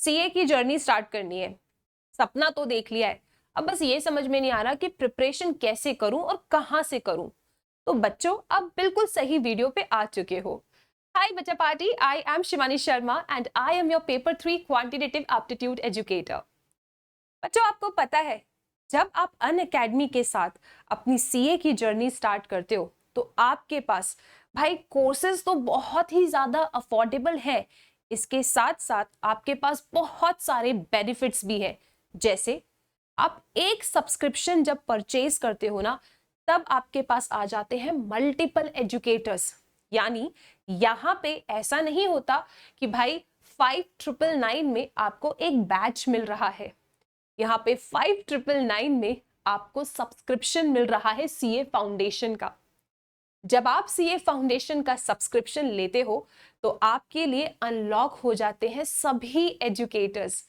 CA की journey start करनी है, सपना तो देख लिया है, अब बस ये समझ में नहीं आ रहा कि प्रिपरेशन कैसे करूं और कहां से करूं। तो बच्चों, आप बिल्कुल सही वीडियो पे आ चुके हो। हाय बच्चा party, I am Shivani Sharma and I am your paper 3 quantitative aptitude educator. बच्चों, आपको पता है, जब आप अनअकैडमी के साथ अपनी सीए की जर्नी स्टार्ट करते हो तो आपके पास भाई कोर्सेज तो बहुत ही ज्यादा अफोर्डेबल है। इसके साथ साथ आपके पास बहुत सारे बेनिफिट्स भी है। जैसे आप एक सब्सक्रिप्शन जब परचेज करते हो ना, तब आपके पास आ जाते हैं मल्टीपल एजुकेटर्स। यानी यहां पे ऐसा नहीं होता कि भाई 5999 में आपको एक बैच मिल रहा है, यहाँ पे 5999 में आपको सब्सक्रिप्शन मिल रहा है सीए फाउंडेशन का। जब आप सीए फाउंडेशन का सब्सक्रिप्शन लेते हो तो आपके लिए अनलॉक हो जाते हैं सभी एजुकेटर्स।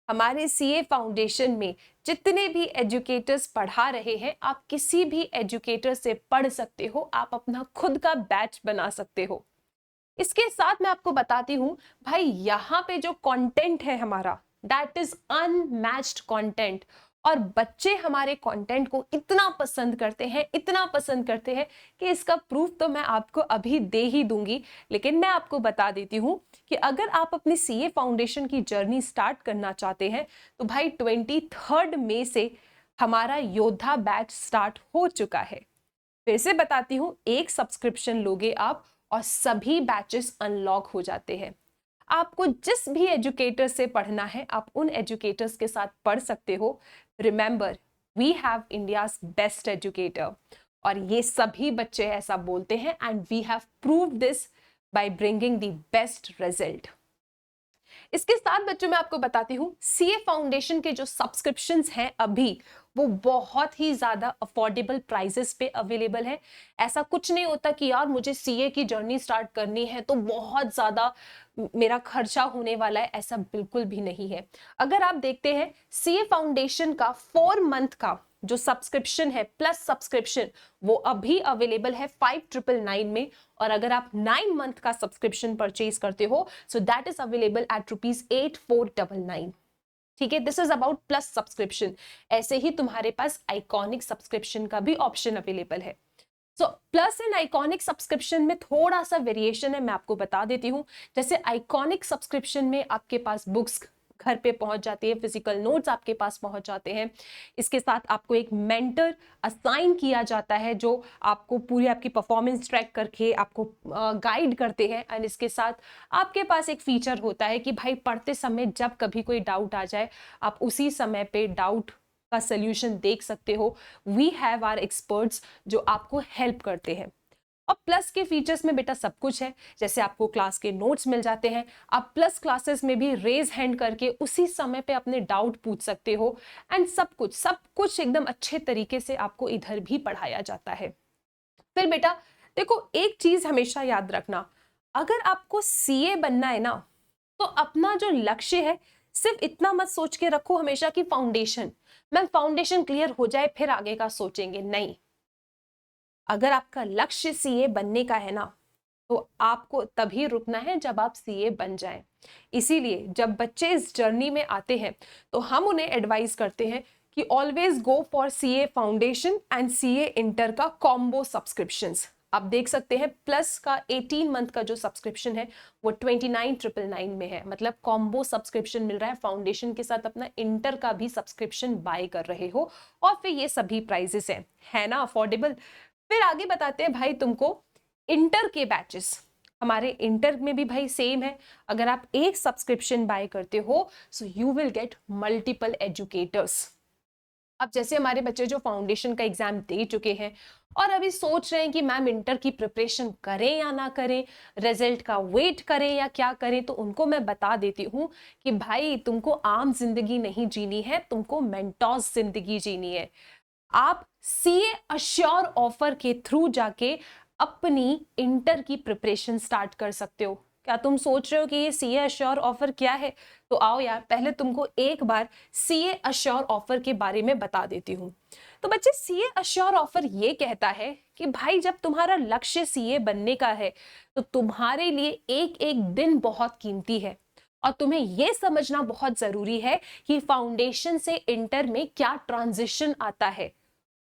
हमारे सीए फाउंडेशन में जितने भी एजुकेटर्स पढ़ा रहे हैं, आप किसी भी एजुकेटर से पढ़ सकते हो, आप अपना खुद का बैच बना सकते हो। इसके साथ मैं आपको बताती हूं भाई, यहाँ पे जो कंटेंट है हमारा, दैट इज अनमैच्ड कंटेंट। और बच्चे हमारे कंटेंट को इतना पसंद करते हैं, इतना पसंद करते हैं कि इसका प्रूफ तो मैं आपको अभी दे ही दूंगी। लेकिन मैं आपको बता देती हूं कि अगर आप अपनी सीए फाउंडेशन की जर्नी स्टार्ट करना चाहते हैं तो भाई 23 मई से हमारा योद्धा बैच स्टार्ट हो चुका है। फिर से बताती हूँ, एक सब्सक्रिप्शन लोगे आप और सभी बैचेस अनलॉक हो जाते हैं। आपको जिस भी एजुकेटर से पढ़ना है, आप उन एजुकेटर्स के साथ पढ़ सकते हो। Remember, we have India's best educator, और ये सभी बच्चे ऐसा बोलते हैं and we have proved this by bringing the best result. इसके साथ बच्चों मैं आपको बताती हूँ, सीए फाउंडेशन के जो सब्सक्रिप्शंस हैं अभी वो बहुत ही ज्यादा अफोर्डेबल प्राइसेस पे अवेलेबल है। ऐसा कुछ नहीं होता कि यार मुझे सीए की जर्नी स्टार्ट करनी है तो बहुत ज्यादा मेरा खर्चा होने वाला है, ऐसा बिल्कुल भी नहीं है। अगर आप देखते हैं सीए फाउंडेशन का 4 मंथ का जो सब्सक्रिप्शन है प्लस सब्सक्रिप्शन, वो अभी अवेलेबल है 5999 में। और अगर आप 9 मंथ का सब्सक्रिप्शन परचेज करते हो so that is available at ₹8499। ठीक है, this is about plus subscription. ऐसे ही तुम्हारे पास आइकॉनिक सब्सक्रिप्शन का भी ऑप्शन अवेलेबल है। So plus and iconic subscription में थोड़ा सा वेरिएशन है, मैं आपको बता देती हूँ। जैसे आइकॉनिक सब्सक्रिप्शन में आपके पास बुक्स घर पे पहुंच जाती है, फिजिकल नोट्स आपके पास पहुंच जाते हैं। इसके साथ आपको एक मेंटर असाइन किया जाता है जो आपको पूरी आपकी परफॉर्मेंस ट्रैक करके आपको गाइड करते हैं। एंड इसके साथ आपके पास एक फीचर होता है कि भाई पढ़ते समय जब कभी कोई डाउट आ जाए, आप उसी समय पे डाउट का सोल्यूशन देख सकते हो। वी हैव आवर एक्सपर्ट्स जो आपको हेल्प करते हैं। और प्लस के फीचर्स में बेटा सब कुछ है, जैसे आपको क्लास के नोट्स मिल जाते हैं, आप प्लस क्लासेस में भी रेज हैंड करके उसी समय पे अपने डाउट पूछ सकते हो। एंड सब कुछ एकदम अच्छे तरीके से आपको इधर भी पढ़ाया जाता है। फिर बेटा देखो, एक चीज हमेशा याद रखना, अगर आपको सीए बनना है ना, तो अपना जो लक्ष्य है सिर्फ इतना मत सोच के रखो हमेशा कि फाउंडेशन, मैम फाउंडेशन क्लियर हो जाए फिर आगे का सोचेंगे, नहीं। अगर आपका लक्ष्य सीए बनने का है ना, तो आपको तभी रुकना है जब आप सीए बन जाएं। इसीलिए जब बच्चे इस जर्नी में आते हैं तो हम उन्हें एडवाइस करते हैं कि always go for CA foundation and CA inter का कॉम्बो सब्सक्रिप्शंस। आप देख सकते हैं प्लस का 18 मंथ का जो सब्सक्रिप्शन है वो 29,999 में है, मतलब कॉम्बो सब्सक्रिप्शन मिल रहा है। फाउंडेशन के साथ अपना इंटर का भी सब्सक्रिप्शन बाय कर रहे हो और फिर ये सभी प्राइजेस हैं, है ना अफोर्डेबल। फिर आगे बताते हैं भाई तुमको इंटर के बैचेस। हमारे इंटर में भी भाई सेम है, अगर आप एक सब्सक्रिप्शन बाय करते हो so you will get multiple educators. अब जैसे हमारे बच्चे जो फाउंडेशन का एग्जाम दे चुके हैं और अभी सोच रहे हैं कि मैम इंटर की प्रिपरेशन करें या ना करें, रिजल्ट का वेट करें या क्या करें, तो उनको मैं बता देती हूँ कि भाई तुमको आम जिंदगी नहीं जीनी है, तुमको मेंटोस जिंदगी जीनी है। आप सीए अश्योर ऑफर के थ्रू जाके अपनी इंटर की प्रिपरेशन स्टार्ट कर सकते हो। क्या तुम सोच रहे हो कि ये सीए अश्योर ऑफर क्या है? तो आओ यार, पहले तुमको एक बार सीए अश्योर ऑफर के बारे में बता देती हूँ। तो बच्चे, सीए अश्योर ऑफर ये कहता है कि भाई जब तुम्हारा लक्ष्य सीए बनने का है तो तुम्हारे लिए एक एक दिन बहुत कीमती है। और तुम्हें यह समझना बहुत जरूरी है कि फाउंडेशन से इंटर में क्या ट्रांजिशन आता है।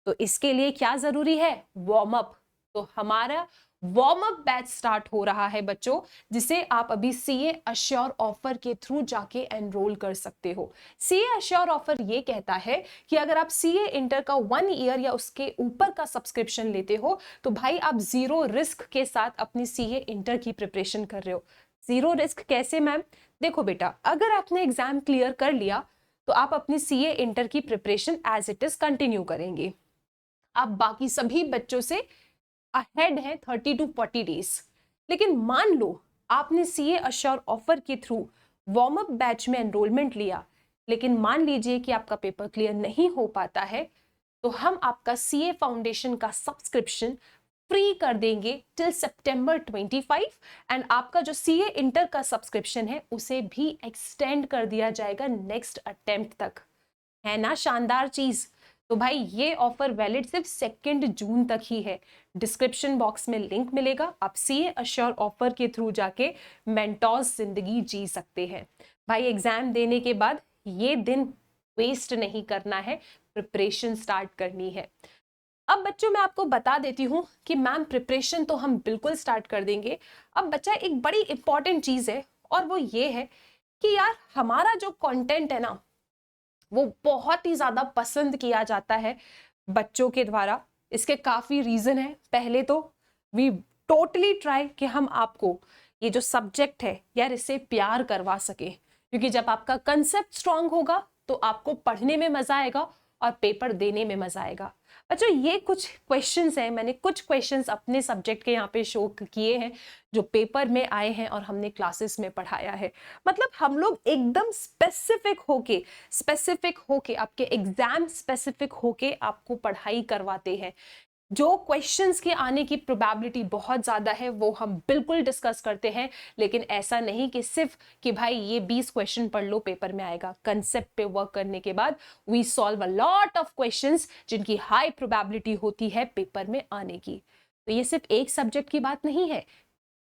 तो इसके लिए क्या जरूरी है? Warm up. तो हमारा वार्म अप बैच स्टार्ट हो रहा है बच्चों, जिसे आप अभी सीए अश्योर ऑफर के थ्रू जाके एनरोल कर सकते हो। सीए अश्योर ऑफर ये कहता है कि अगर आप सीए इंटर का 1 ईयर या उसके ऊपर का सब्सक्रिप्शन लेते हो तो भाई आप जीरो रिस्क के साथ अपनी सीए इंटर की प्रिपरेशन कर रहे हो। जीरो रिस्क कैसे मैम? देखो बेटा, अगर आपने एग्जाम क्लियर कर लिया तो आप अपनी सीए इंटर की preparation as it is continue करेंगे। आप बाकी सभी बच्चों से अहेड है 30 टू 40 डेज। लेकिन मान लो आपने सीए अश्योर ऑफर के थ्रू वार्म अप बैच में एनरोलमेंट लिया, लेकिन मान लीजिए कि आपका पेपर क्लियर नहीं हो पाता है, तो हम आपका सीए फाउंडेशन का सब्सक्रिप्शन फ्री कर देंगे टिल सितंबर 25 एंड आपका जो सीए इंटर का सब्सक्रिप्शन है उसे भी एक्सटेंड कर दिया जाएगा नेक्स्ट अटेम्प्ट तक। है ना शानदार चीज? तो भाई ये ऑफर वैलिड सिर्फ 2 जून तक ही है। डिस्क्रिप्शन बॉक्स में लिंक मिलेगा, आप सीए अश्योर ऑफर के थ्रू जाके मेंटोर्स जिंदगी जी सकते हैं। भाई एग्जाम देने के बाद ये दिन वेस्ट नहीं करना है, प्रिपरेशन स्टार्ट करनी है। अब बच्चों मैं आपको बता देती हूँ कि मैम प्रिपरेशन तो हम बिल्कुल स्टार्ट कर देंगे। अब बच्चा एक बड़ी इंपॉर्टेंट चीज है और वो ये है कि यार हमारा जो कंटेंट है ना वो बहुत ही ज्यादा पसंद किया जाता है बच्चों के द्वारा। इसके काफी रीजन है। पहले तो वी टोटली ट्राई कि हम आपको ये जो सब्जेक्ट है यार इससे प्यार करवा सके, क्योंकि जब आपका कंसेप्ट स्ट्रांग होगा तो आपको पढ़ने में मजा आएगा और पेपर देने में मजा आएगा। बच्चों ये कुछ क्वेश्चंस हैं, मैंने कुछ क्वेश्चंस अपने सब्जेक्ट के यहाँ पे शो किए हैं जो पेपर में आए हैं और हमने क्लासेस में पढ़ाया है। मतलब हम लोग एकदम स्पेसिफिक होके आपके एग्जाम स्पेसिफिक होके आपको पढ़ाई करवाते हैं। जो क्वेश्चंस के आने की प्रोबेबिलिटी बहुत ज्यादा है वो हम बिल्कुल डिस्कस करते हैं, लेकिन ऐसा नहीं कि सिर्फ कि भाई ये 20 क्वेश्चन पढ़ लो पेपर में आएगा। कंसेप्ट पे वर्क करने के बाद we solve a lot of questions जिनकी हाई प्रोबेबिलिटी होती है पेपर में आने की। तो ये सिर्फ एक सब्जेक्ट की बात नहीं है,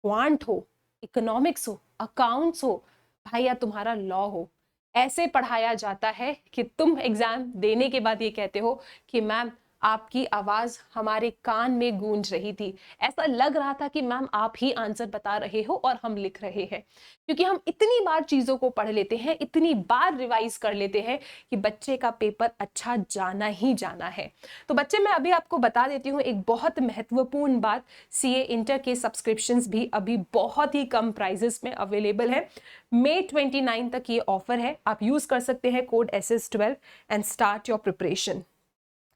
क्वांट हो, इकोनॉमिक्स हो, अकाउंट्स हो, भाई या तुम्हारा लॉ हो, ऐसे पढ़ाया जाता है कि तुम एग्जाम देने के बाद ये कहते हो कि मैम आपकी आवाज हमारे कान में गूंज रही थी, ऐसा लग रहा था कि मैम आप ही आंसर बता रहे हो और हम लिख रहे हैं। क्योंकि हम इतनी बार चीजों को पढ़ लेते हैं, इतनी बार रिवाइज कर लेते हैं कि बच्चे का पेपर अच्छा जाना ही जाना है। तो बच्चे मैं अभी आपको बता देती हूँ एक बहुत महत्वपूर्ण बात, सीए इंटर के सब्सक्रिप्शंस भी अभी बहुत ही कम प्राइजेस में अवेलेबल है। मई 29 तक ये ऑफर है, आप यूज कर सकते हैं code SS12 and start your preparation.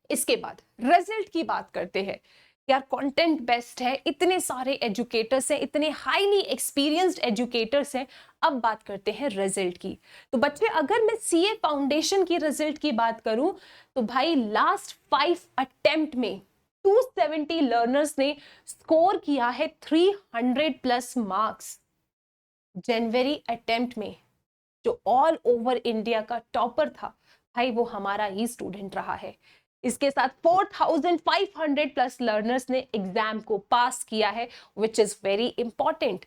इसके बाद रिजल्ट की बात करते हैं। यार कंटेंट बेस्ट है, इतने सारे एजुकेटर्स हैं, इतने हाईली एक्सपीरियंस्ड एजुकेटर्स हैं। अब बात करते हैं रिजल्ट की। तो बच्चे अगर मैं सीए फाउंडेशन की रिजल्ट की बात करूं तो भाई लास्ट 5 अटेम्प्ट में 270 लर्नर्स ने स्कोर किया है 300 प्लस मार्क्स। जनवरी अटेम्प्ट में जो ऑल ओवर इंडिया का टॉपर था भाई वो हमारा ही स्टूडेंट रहा है। इसके साथ 4500 प्लस लर्नर्स ने एग्जाम को पास किया है, which is very important.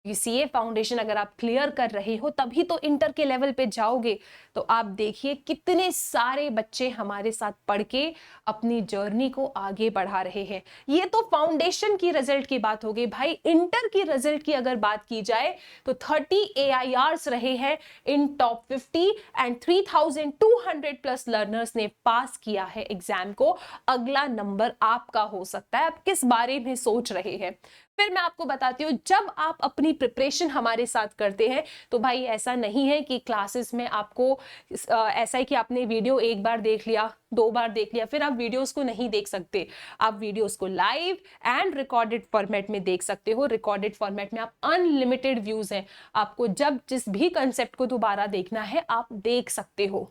CA foundation अगर आप क्लियर कर रहे हो तभी तो इंटर के लेवल पे जाओगे। तो आप देखिए कितने सारे बच्चे हमारे साथ पढ़ के अपनी जर्नी को आगे बढ़ा रहे हैं। ये तो फाउंडेशन की रिजल्ट की बात हो गई। भाई इंटर की रिजल्ट की अगर बात की जाए तो 30 AIRs रहे हैं इन टॉप 50 एंड 3200 प्लस लर्नर्स ने पास किया है एग्जाम को। अगला नंबर आपका हो सकता है, आप किस बारे में सोच रहे हैं। फिर मैं आपको बताती हूँ जब आप अपनी प्रिपरेशन हमारे साथ करते हैं तो भाई ऐसा नहीं है कि क्लासेस में आपको ऐसा है कि आपने वीडियो एक बार देख लिया, 2 बार देख लिया, फिर आप वीडियोस को नहीं देख सकते। आप वीडियोस को लाइव एंड रिकॉर्डेड फॉर्मेट में देख सकते हो। रिकॉर्डेड फॉर्मेट में आप अनलिमिटेड व्यूज हैं, आपको जब जिस भी कंसेप्ट को दोबारा देखना है आप देख सकते हो।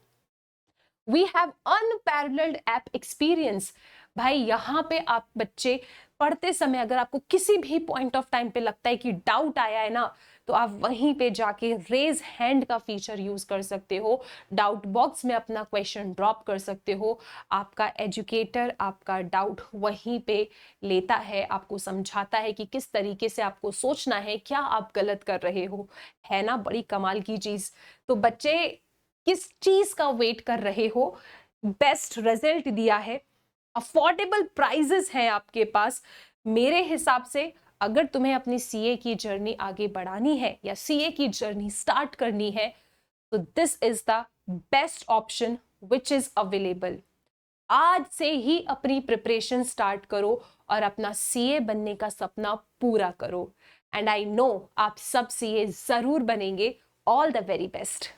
We have unparalleled app experience. भाई यहाँ पे आप बच्चे पढ़ते समय अगर आपको किसी भी पॉइंट ऑफ टाइम पे लगता है कि डाउट आया है ना, तो आप वहीं पे जाके रेज हैंड का फीचर यूज कर सकते हो, डाउट बॉक्स में अपना क्वेश्चन ड्रॉप कर सकते हो। आपका एजुकेटर आपका डाउट वहीं पे लेता है, आपको समझाता है कि किस तरीके से आपको सोचना है, क्या आप गलत कर रहे हो। है ना बड़ी कमाल की चीज। तो बच्चे किस चीज का वेट कर रहे हो, बेस्ट रिजल्ट दिया है, अफोर्डेबल प्राइजेस हैं आपके पास। मेरे हिसाब से अगर तुम्हें अपनी सीए की जर्नी आगे बढ़ानी है या सीए की जर्नी स्टार्ट करनी है, तो this is the best option which is available. आज से ही अपनी प्रिपरेशन स्टार्ट करो और अपना सीए बनने का सपना पूरा करो। एंड आई नो आप सब सीए जरूर बनेंगे। All the very best.